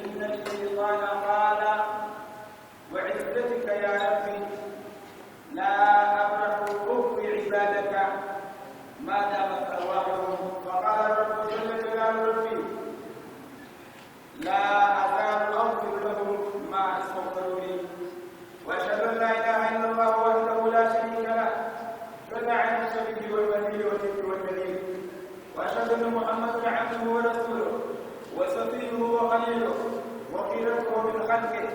إن الشيطان قال وعزتك يا ربي لا أبرح أخفي عبادك ما دامت أرواحهم. فقال رب جل جلال ربي لا أزال أغفر لهم ما استغفروا لي. وأشهد أن لا إله إلا الله وحده لا شريك له جل عن الشريك والمثيل والذكر والدليل. وأشهد أن محمدا عبده ورسوله وصفيه وخليله وخيرته من خلقه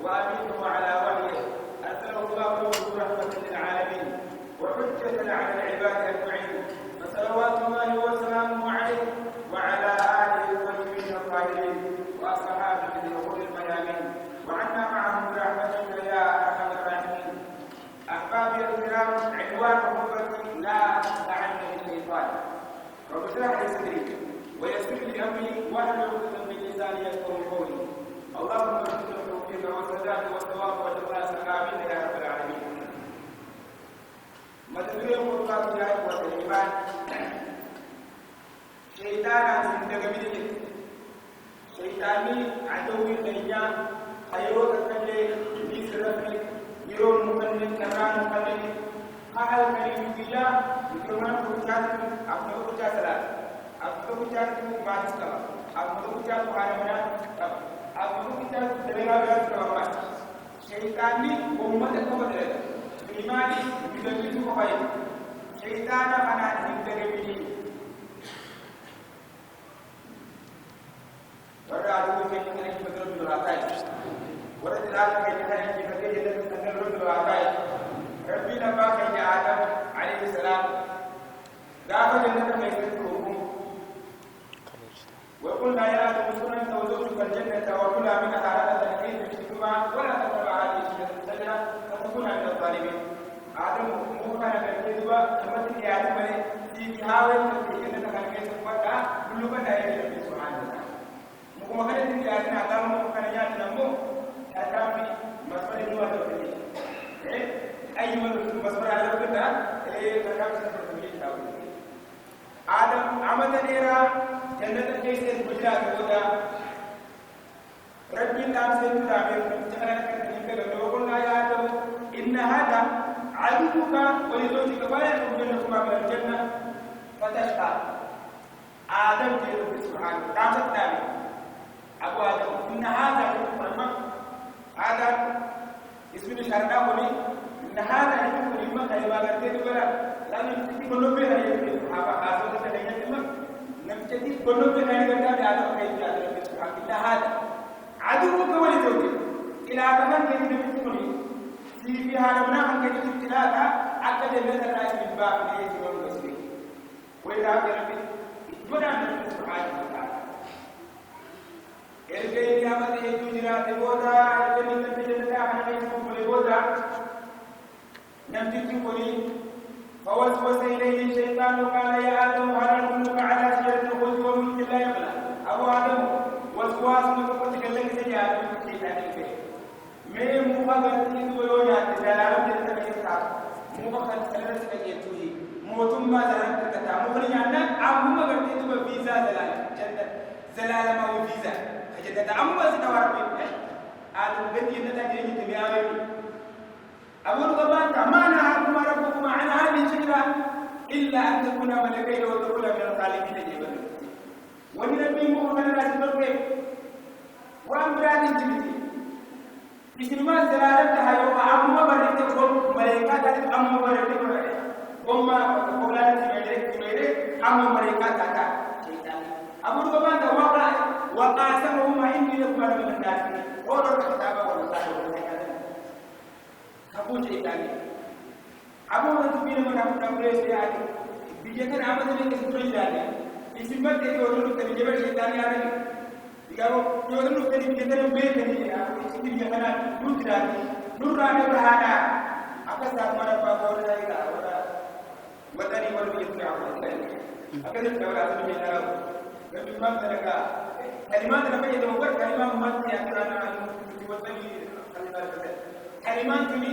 وأمينه على وحيه أرسله الله له رحمة للعالمين وحجة على العباد أجمعين. فصلوات الله وسلامه عليه وعلى آله الطيبين الطاهرين وأصحابه الغر الميامين وعنا معهم برحمتك يا أرحم الراحمين. أحبابي الكرام، عنوان خطبتي لا تعني الشيطان. رب اشرح لي صدري ويسر لي أمري واحلل عقدة من لساني يفقهوا قولي. اللهم ارزقنا التوفيق والسداد والثواب والإخلاص آمين يا رب العالمين. مدبر خطبات يا إخوة الإيمان، شيطان عندك منك شيطاني عدوي الدنيا خيروت الكلي بيس ربك يرون مكلم كمان مكلم أهل كريم فيا يكرمون كوجات أبنو كوجات سلام أبنو كوجات ما تسمع أبنو كوجات مهارمنا أبنو كوجات دلنا بيرد كمان شيطاني أمة كمدرة إيماني بيدلتو كفاية شيطانا أنا عندك مني ورد عدو من كنيك بدرب الواقع ورد الآن من كنيك بدرب الواقع. ربي نباك يا آدم عليه السلام ذاك جنة ميسركم وقلنا يا آدم اسكن أنت وزوجك الجنة وكلا منها رغدا حيث شئتما ولا تقربا هذه الشجرة فتكونا من الظالمين. آدم موكان بالكذبة ثم يا آدم في هاوي في جنة كان يسمى كل بدا يجري سبحانه وتعالى. مكما كانت يا آدم آدم كان يأتي آدم مسؤول النوى أي من مسؤول على الكذا كلام سنة آدم عمد نيرا جنة كيس بجرا كذا ربي نام سيدنا بيرجع وقلنا يا آدم إن هذا عدوك ولزوجك فلا يخرجنكما من الجنة فتشقى. آدم جل سبحانه وتعالى أبو آدم إن هذا هذا اسم الشرطة ولي إن هذا يكون لما كلمة كتير برا لأن نمتدي كلهم بهاي يقول أبا هذا كذا يجمع نمتدي كلهم بهاي يقول هذا كذا يجمع سبحان إن هذا عدوك ولزوجك إلى أبدا كذا نمتدي في هذا منام كذا ابتلاء أكد من الناس من باب ليه يقول مسلم وإذا كان بدأنا سبحانه وتعالى إلكي قيامة يجوزنا تبودا إلكي نتجدد أحنا نسمع بلبودا نمتدي كلي فوسوس إليه الشيطان قال يا آدم هل أدلك على شجرة الخلد وملك لا يبلى. أبو آدم وسواس متقطع لك سجاد الشيطان الكريم मैं मुँह करती तो यो याद जलालम जैसा नहीं था मुँह कर कलर से कहीं तू ही मुँह तुम बात जलाल करता मुँह नहीं जानना आप मुँह करती तो वीज़ा जलाल जल्द जलालम वो वीज़ा जल्द हम बस नवार पे आज उनके दिन ना तेरी जितनी आवे أبو الغبان ما نهاكم ربكم عن هذه الشجرة إلا أن تكونا ملكين وتكونا من الخالدين جبلا. ونبي مؤمن الناس بالغيب وأمران الجبتي إسلام سلالتها يوم أمم بريتكم ملائكة أمم بريتكم وما قولان سميرك أمم ملائكة شيطان. أبو الغبان وقاسمهما إني لكم من الناس ورد كتابه ورساله أبو شيطان أبو رتبين من أبو نبرة سياد بيجتنا أبدا من كسبري جاني إسمه تيجي ورلو تبي جبر شيطان يارني يقولوا يورلو تبي بيجتنا بيت تبي إسمه بيجتنا نور راني برهانا أكثر سامنا بقول لك ولا وتاني ولو يسمع أكثر كلام أسمع نارو لكن ما تلقى كلمات لما يدور كلمات ما تيجي وتاني كلمات تبي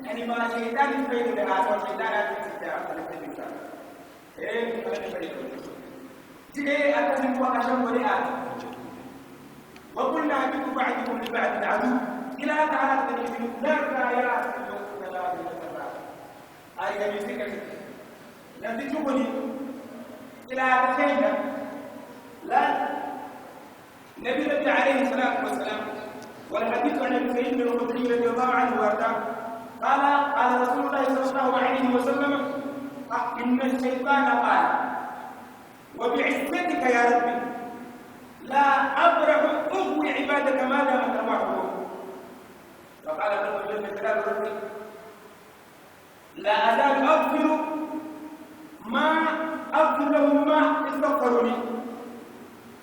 كلمات شيطان يفيد الآخر شيطان يفيد الآخر جدي أتسمع كلام بولي وقلنا اهبطوا بعضكم لبعض عدو إلى تعالى تنزل لا آيات لا آية يمسك لم تجبني إلى هذا لا نبي ربي عليه الصلاة والسلام والحديث عن ابي سعيد بن الخدري رضي الله عنه وارضاه قال رسول الله صلى الله عليه وسلم إن الشيطان قال وبعزتك يا ربي لا أبرح أغوي عبادك ما دامت أرواحهم فقال الرب جل جلاله ربي لا أزال أغفر لهم ما استغفروني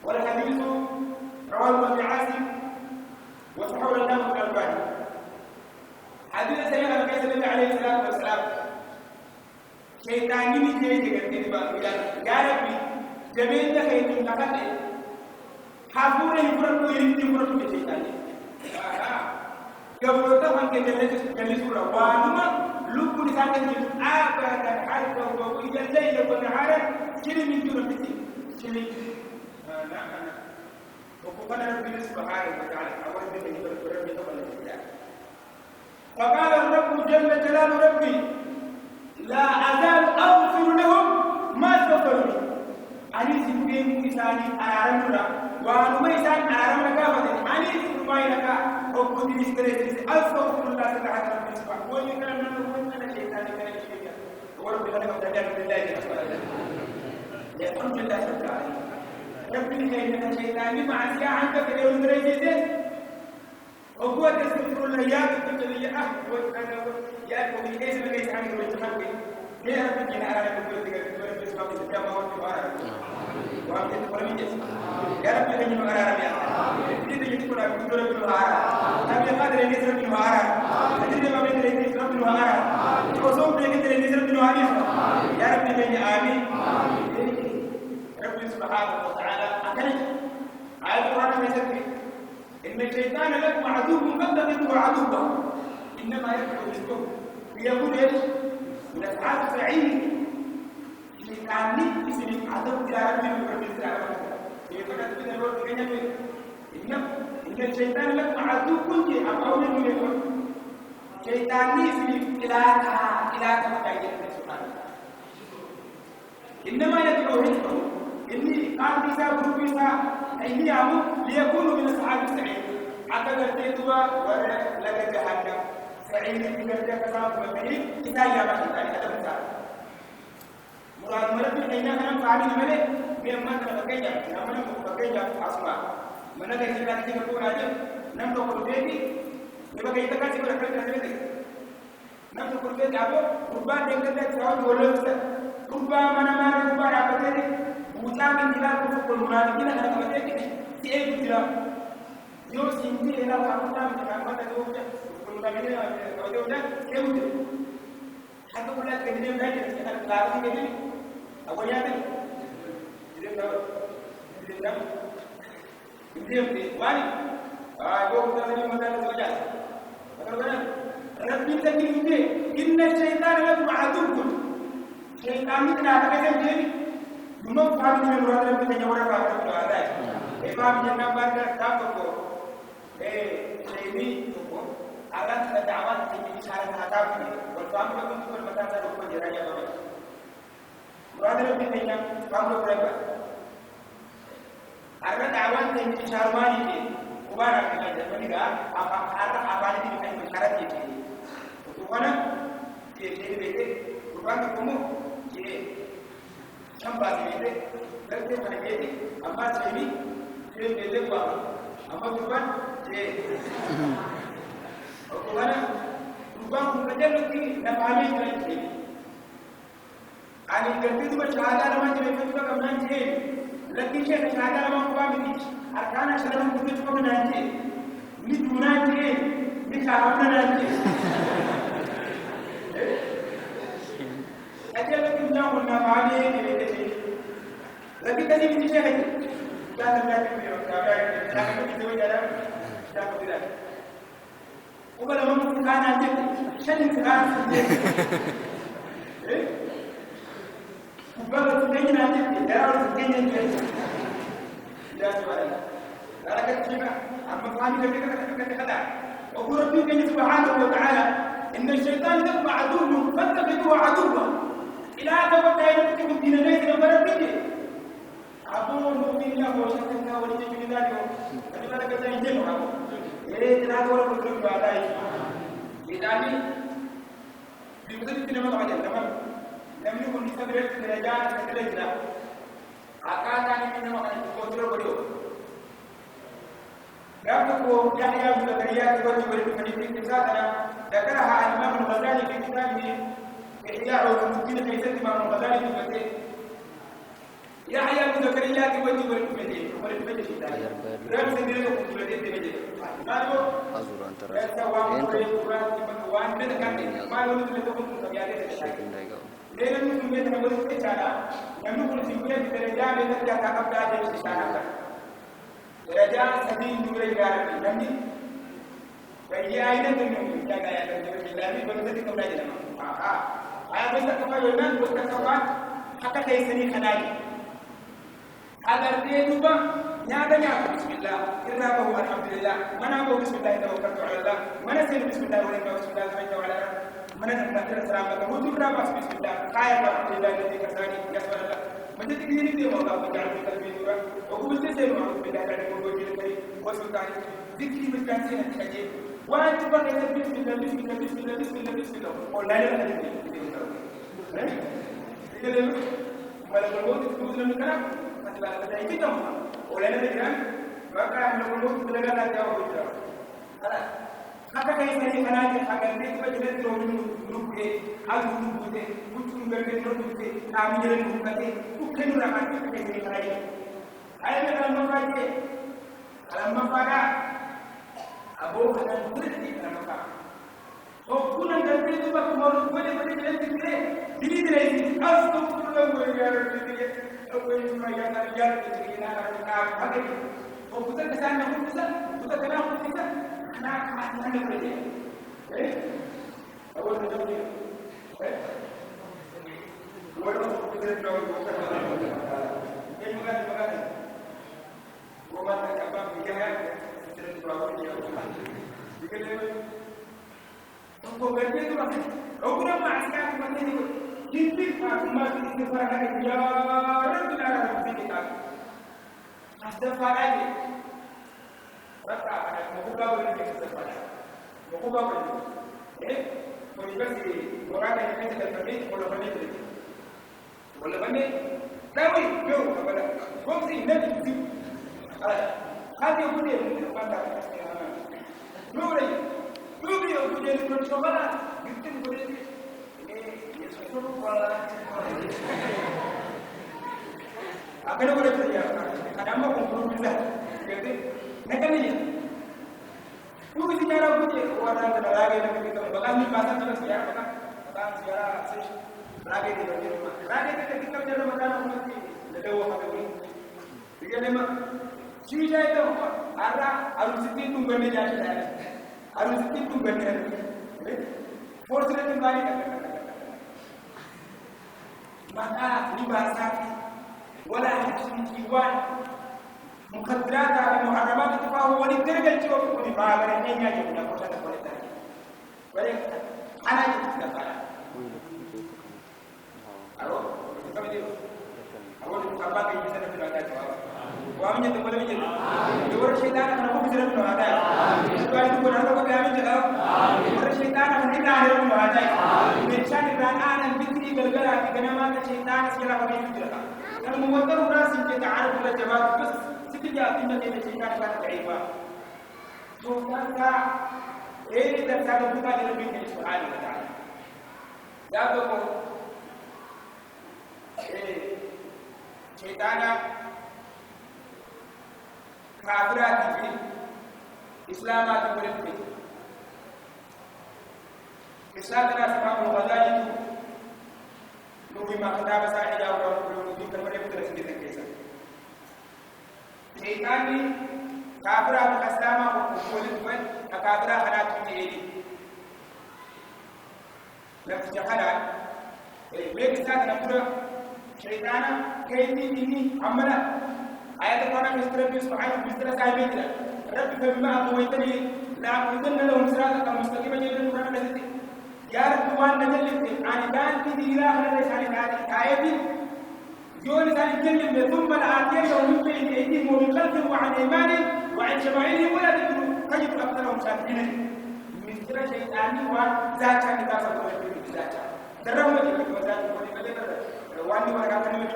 والحديث رواه ابن عاصم وصححه الإمام الألباني حديث سيدنا النبي عليه الصلاة والسلام شيطان يجي يا ربي جميل لك يمكن لك حافظه يفرق يفرق بالشيطان قبل تفهم كذا جلسوا روانما لو كل ساعة يجي أبدا حتى لو يجي الليل والنهار شيء من دون بتي شيء نعم وقال ربي سبحانه وتعالى أول ذي ربي قبل فقال الرب جل جلاله ربي لا أزال أغفر لهم ما استغفروني أني سبحانه إنساني أعلمنا وأنا ما إنسان أعلمنا كافة أني سبحانه لك وقد نستريت أستغفر الله تعالى ربي سبحانه ويكرم لنا وإننا شيطان كان شيئا ورب لنا وتجعل بالله الحمد لله رب العالمين ربي كأنك شيطان مع سيا عنك في يوم درجته وهو تستغفر الله يا رب يا وأنا يا رب ليس ليس عنك وجهك يا رب إن أنا بقول لك رب سبحانه وتعالى ما هو تبارك وأنت تقول لي يا رب إني ما أرى ربي إذا جيت كنا بقول ربي ما أرى نبي قادر إني ربي ما أرى أدري ما بين إني ربي ما أرى وصوم بين إني ربي ما أرى يا رب إني آمين ربي سبحانه وتعالى أكلت على القرآن يسكت إن الشيطان لكم عدو فاتخذوه عدوا إنما يدعو بالكفر ويقول إيش؟ من أفعال سعيد الشيطان يسلم عدو إلى ربي ويقول يقول من الوقت إن الشيطان لكم عدو كنت أقول من يقول الشيطان يسلم إلى كما سبحانه إنما يدعو حزبه إني قال بيسا بروبيسا إني أمو ليكونوا من أصحاب السعيد أكثر تيتوا ولك جهنم سعيد بكرة كسام ومعين إذا يابا شيطان هذا بسا مراد مرد إننا كنا فاهمين ملك بيما كنا بكيجا نمنا بكيجا أسماء منا كيجا كذي كقول أجل نم تقول بيتي لما كيجا كذي كقول أجل نم تقول بيتي أبو ربما دعوة سواد ولوسة ربما mana ربما دعوة Ucapan kita untuk mengenal kita ada apa saja si itu tidak. Yo sini adalah kamutan dengan mata dua je. Mengenal ini kalau dia udah itu. Satu bulan kemudian dah jadi kita lagi jadi. Apa yang ada? Jadi tahu. Jadi tahu. Jadi wani. Aku kita ni mata saja. Betul-betul. Rabbi kita ini inna syaitan lakum aduun. Syaitan itu ada apa saja. Memang kami menurut kita nyawar apa ada. Imam jangan bangga takut. Ini tu alat dakwah ini cara menghadap ini. Kalau kamu itu bermata satu penjara yang baik. Berada di sini kamu berapa? Alat dakwah ini cara mana ini? Kubara kita jadi apa ini dengan cara ini. Untuk mana? Jadi betul. Bukan kamu. Jadi Sampai ini, kerja mana ini? Amma sini, kerja ini apa? Amma bukan, mana? Bukan kerja lagi, nak kami kerja. Ani kerja tu macam ada nama jadi kerja kamu nanti. Lagi saya nak ada nama kami ni. Arkana saya nak kerja kamu nanti. Ni tu nanti, ni kamu nanti. Aja lagi jauh nama ni. Lagi tadi ini saya lagi. Jangan lagi beliau. Jangan kita berjalan. Jangan tidak. Ugal orang sekarang aja. Saya sekarang sendiri. Ugal sekarang aja. Jangan orang sekarang aja. Jangan sekarang. لا كتشيما أما فاني كذا وقول ربي سبحانه وتعالى إن الشيطان له عدو فاتخذوه عدوا إلى أن يكتب الدين ليس لبركته عدو المؤمن له وشكلنا ولجد من ذلك فلذلك تنجمه إيه لا تقول كل هذا لذلك بمثل كلمة واحدة لم يكن يستمر في درجات كثيرة أكاد من ما يقول بريو يذكر يحيى بن زكريا في كتابنا ذكرها الإمام الغزالي في كتابه إحياء علوم الدين في الإمام الغزالي في كتابه يحيى بن زكريا في وجه والكتابين رمز دينه في الكتابين ماذا أزور أنت وأن كان ما يقول لكم تبيانات الشيء لأن المسلمين يقولون إنسانا يملكون سبيل درجات التي تقبل هذه الإنسانات درجات سبيل نور الجارب يعني فهي أين تنمو جاء يا رجل الله بنتك كم راجل ما بس كفاية يوم بس كفاية حتى كيسني خناجي هذا الرجوع نادى بسم الله إرهابه الحمد لله من أبو بسم الله توكلت على الله من سير بسم الله ولم بسم الله سمعت وعلى من نذكر السلام وجب رابع بسم الله خير الحمد لله الذي كساني يسر الله من تدري دي والله وجعل في قلبي نورا وقوم تسير معه بالله تعالى وجه الكريم وسلطان ذكري بالكاسين الحجيب وأنت بقى بسم الله بسم الله بسم الله بسم الله بسم الله ولا لا لا ولا الموت تقول لنا الكلام مثلا بتاعي كده ولا لا الكلام وكان الموت بلغ لا جواب خلاص haka kai sai kana ji haka ne kuma da da rubuce hazu rubuce mutum ga da rubuce ta mi da rubuce ku kai nuna ma kai sai kana ji ai da kan mafaje alam mafada abo kan turki kan mafa to kunan da sai ba kuma wani wani da take dili da yi astaghfirullah wa ya rabbi akwai ma ya na ya da na ka haka ko kusa da sanan kusa kana kusa أنا ما أدري إيه أول ما تقولي إيه ولا تقدر تقول إيه مكان وما تكبر بجاه تقدر تقول يا بيكلم أنكم بردين تبغى أو كنا ما أسكت ما تيجي كيف ما تستفاد يا رب لا رب تيجي أستفاد rata ada muka boleh disebut muka boleh boleh orang yang kita terpilih boleh bani tapi yo kepada fungsi nabi itu hati boleh pada boleh boleh bercoba itu boleh ini sesuatu boleh akan boleh terjadi ada mau kumpulan jadi nakani ku bi jara ku je wala da rage da kike kan baka ni ba san da siyara baka siyara sai rage da ne rage da kike kan da magana kuma da dawo haka ne dige ne ma shi ya da ara aru sitin dum ganne ja shi da aru sitin dum ganne forse ne bani maka ni ba sa wala hakiki wa مخدرات على محرمات فهو ولدرجة الجوف ولما بين يجب أن يكون هذا ولدرجة ولكن أنا جبت كفارة أقول كفارة يجب أن يكون وأمين يقول لي يقول الشيطان أنا مو بزرق من هذا يقول يقول هذا هو كلام جدّا يقول الشيطان أنا هنا هرب من هذا من شان البان أنا بكري بالجرا في كلام الشيطان سيرا بني بجرا كان موتر راس يمكن تعرف ولا جواب بس سكجا تيجي من الشيطان كان ضعيفا سلطان كا إيه ده كان بقى لربنا سبحانه وتعالى يا بابا إيه شيطان كافرات في إسلامات ولد إسلامنا سبحانه وتعالى نوبي ما كتاب ساعدة ونوبي كمرة بدرس كذا كذا شيطاني كافرات الإسلام ولد من كافرات حالات كتير نفس جهالات بيك ساعة نقول شيطانا كيدي إني عملا آيات القرآن ربي سبحانه وتعالى سايبين ربي فبما أغويتني لأقعدن لهم صراطك المستقيم جل القرآن الذي يا رب وانا نجلت عن كان في إله ليس عن كائن يقول ذلك جل ثم لآتينهم من بين أيديهم ومن خلفهم وعن أيمانهم وعن شمائلهم ولا تجدوا تجد أكثرهم شاكرين من كلا شيطاني وذات كتاب الله ذات درهم جل وذات واني ولا كان من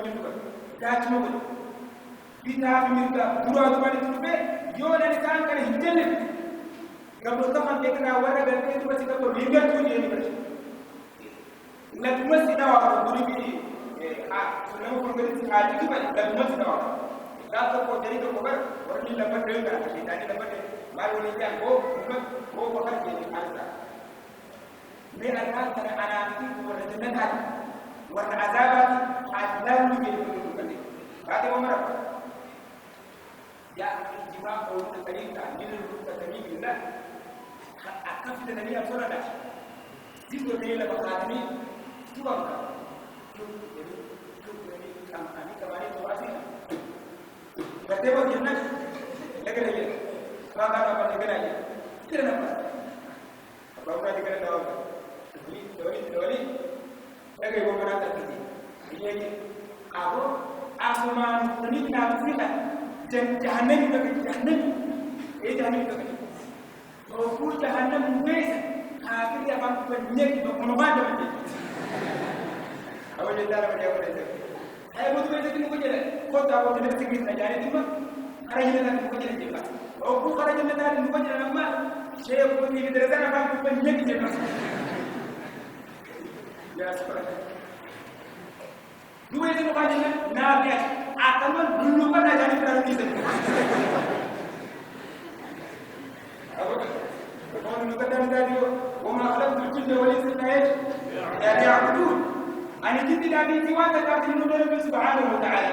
ذات موجود بيتها من براد ما نتوفى يوم الإنسان كان يجلب قبل طبعا كنا ورا قلبي بس كبر بيجر توني يعني بس نتمسك دوا بقولي بيجي سنو كنت عادي كمان نتمسك دوا لا تقول جري تقول ورني لما تريد أنا شيطاني لما ما يقولي كان هو بخار جري أنا من الناس أنا أنتي ولا جنات ولا عذابات عذاب من كل هذا هو مرة يا الجماعة قولون الكريم تعليل التسميم بالله أكفت النبي صلى الله عليه وسلم زيدوا الليلة بقادمين تبقى أمي كماني تواسينا بتبقى جنة لكن هي ما كان أبغى لكن هي كده نبغى أبغى لكن دولي لكن هو مرات تكذب هي أبو أسمان تنين نافذة جهنم جهنم إيه جهنم تقول وقول جهنم مبيس آخر يا بام بنيك بمنومان جمعي أول جدار من يوم ده هاي بده بيجي تنو كجلا خد أبو جنب سكين نجاري تما خرجنا نحن كجلا جبا وقول خرجنا نحن كجلا لما شيء يقول لي درجة أنا بام بنيك جبا يا سبحان dua itu makanya nabi akan dulu kan jadi berarti saja. Kalau dulu kan dari وما خلقت الجن والإنس إلا ليعبدون. أنا كنت nabi tiwan tetapi menurut Subhanahu Wa Taala.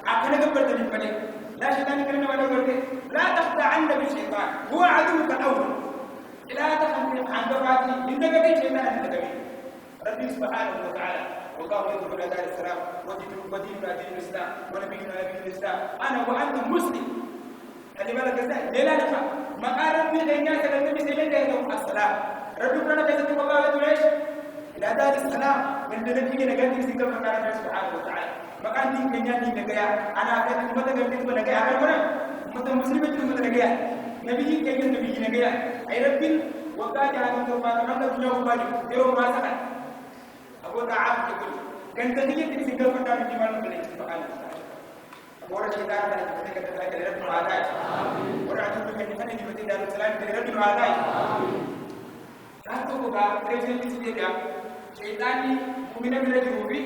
Akan ada bertanya لا شيطان كلمة ولا قلت لا تخدعن بالشيطان هو عدوك الأول. لا تخدع عن دفعتي إنك شيطان إنك ربي سبحانه وتعالى. والله يدعو الى دار السلام وديننا دين الاسلام ونبينا نبي الاسلام انا وانت مسلم خلي بالك ازاي لا نفع مقارن بين الناس النبي صلى الله عليه وسلم السلام ربنا كذب والله يدعو ايش الى دار السلام من الذي نجد في كتاب الله سبحانه وتعالى مكان دين كنيا دين نجايا انا اكيد متى قلت لك نجايا انا متى مسلم متى نجايا نبي كنيا نبي نجايا اي ربي وقال هذا ما كان يوم باجي يوم ما سكت أبو تعب يقول كان تنيجي تسيجل فتاة من جمال ملك سبحانه وتعالى أبو رشيد دار من تسيجل فتاة من رب العالمين ورعتوا من نفني جبتي دار السلام من رب العالمين هاتوا بقى تريجل تسيجل شيطاني مؤمن من الجنوبي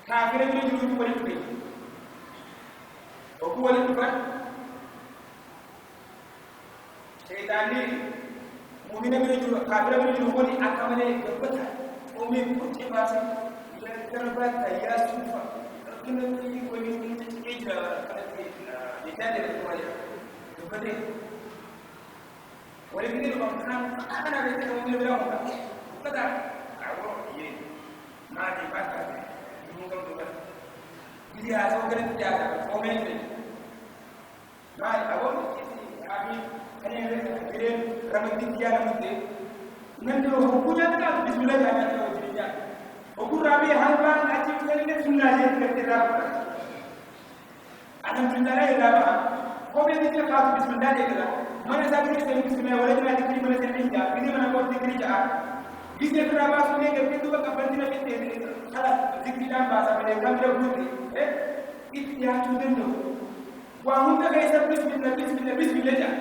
كافر من الجنوب والجنوبي وهو الجنوب شيطاني مؤمن من الجنوب كافر من الجنوب ولي أكمله يبتها ومن كل باسا للتربات يا سوفا كنا نقول من تجرا لتالي الرواية يبتها ولكن البحران أنا بيتك ومن بلاهم بدأ أقول يه ما دي باسا ممكن تقول بدي أسوق كذا تجارة ومن ما أقول أبي أنا أقول رمضان تجارة مدة نحن حكومة بسم الله الرحمن الرحيم حكومة ربي هالبان أجيب كلمة سنة جت كتير أنا من داري رابع هو بيجي خاص بسم الله كذا ما نسافر كذا بسم الله ولا جماعة كذي ولا تنيجا كذي ما نقول ذكري جاء بيجي في رابع سنة كذي تو بقى بندنا بيجي خلاص ذكري لام باسا من كم ربوتي إتيا تودنو وهم كذا بسم الله بسم الله بسم الله جاء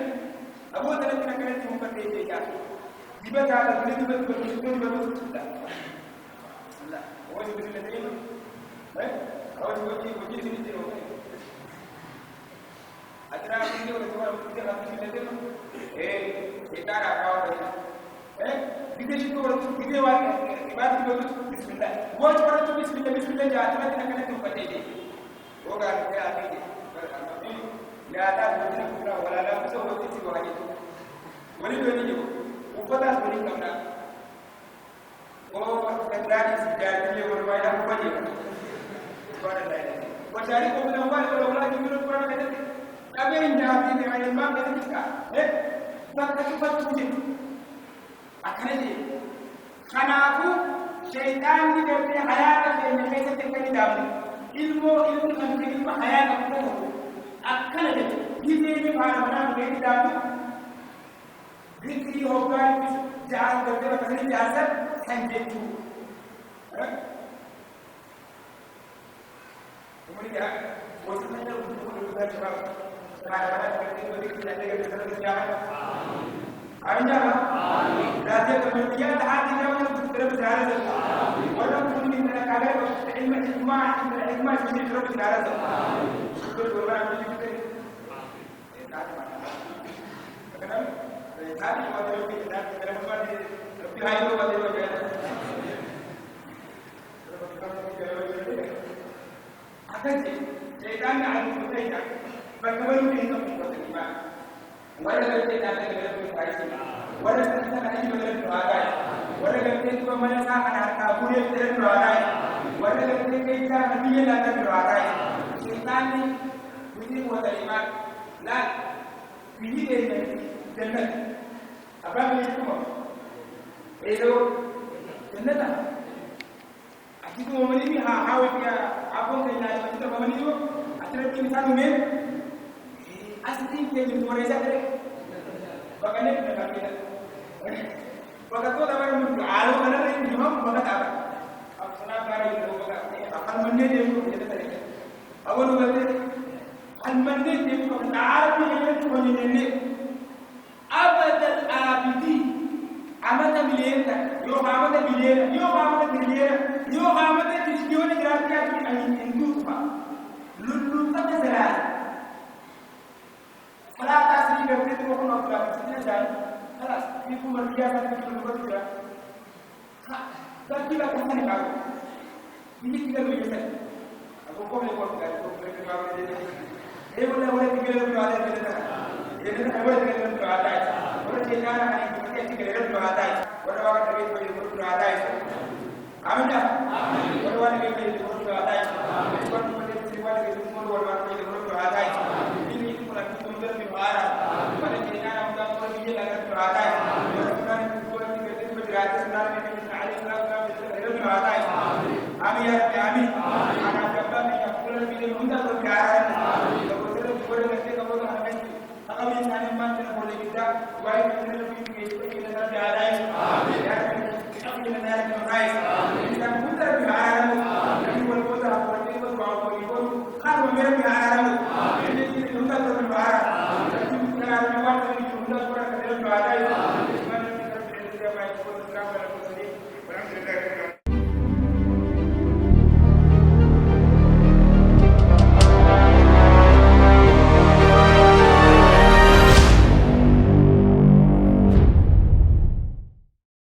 أبو تلك كذا تيجي مكتئب جاء دبت على كل دبت بالمسكون بس لا هو يقول لي تريم هو يقول لي وجيه سنتين وكذا أترى كذي ولا تقول كذي لا تقول لي تريم إدارة كاو كذي شو ولا كذي واحد إبادة بقول بسم الله هو يقول بسم الله بسم الله جاء ترى كنا كنا تقول هو قال كذا أكيد لا تقول ولا لا تسوي كذي واحد ولكن يجيبه وفتح بني كمنا أو كتراني سجاد اللي هو رواية مبنية سبحان الله وشاركوا من الأموال والأولاد من القرآن كذلك أبين جاهدين عن الماء كذلك فكتفت وجد أكنجي خناكو شيطان دي دبي حياة في نفسه تكني دامي ilmu kan ilmu hayat aku akan ada ini mana bagi dapat dikri hogan jalan kerja kerja jasa sanjatu kemudian bosannya untuk sebab sekarang kerja kerja kerja kerja anda raja kemudian hati jauh terberjalan ولم يكن من الكلام علم الإجماع من الإجماع في شرب الدارة كل ما يجي كده كلام هذه ما تقول كده كلام ما في هاي لو بدل وجهه أكيد شيطان عنده كده فكمان بينه وبين الإيمان ولا شيطان عنده كده ولا شيطان عنده كده wala gante ko mana sa kana ka bure tere doarai wala gante kai ka nabiya la ta doarai shaytani wini wa dalimat la wini de jannat abang ni ko edo jannata aki ko mani bi ha hawa ya abon kai na ta ko mani yo atre ki sanu me asli ke ni more sa tere bagane na ka kida وكتبوا دبر من عالو أنا رأي اليوم بكتاب أصلا كاري لو بكتاب أقل من ده يوم كده ترى أول وقت المنّي يوم نعرف يوم كمان ينّي أبدا الأبدي أمدا بلينا يوم أمدا بلينا يوم أمدا بلينا يوم أمدا تشيون جراتيا في الإندوسما لولو تبصران فلا تاسري بيرتي تروحون أطلع بسيطة جاي خلاص يكون مريض هذا يكون مريض لكن لا تنسى نقاله يجي كده لو يسأل أبو كم يقول كده أبو كم يقول كده إيه ولا تقول له بعد كده إيه ولا تقول له بعد ولا تقول له أنا تقول له بعد ولا واحد تقول له بعد آمين ولا واحد تقول له بعد ولا واحد تقول له بعد ini pula kita mungkin berharap pada kita nak mungkin dia akan berada dan kita kita berada sebenarnya kita ada dalam dalam berada amin ya rabbi amin anak jabatan yang pula kita minta berharap kalau kita boleh nanti kalau akan kami sana macam boleh kita baik kita lebih kita berada amin ya rabbi kita benar benar kita minta berharap kami boleh kita boleh berdoa kalau mereka berharap kita berdoa Karena memang dari jumlah orang yang berada di mana kita berada di mana kita berada di mana kita berada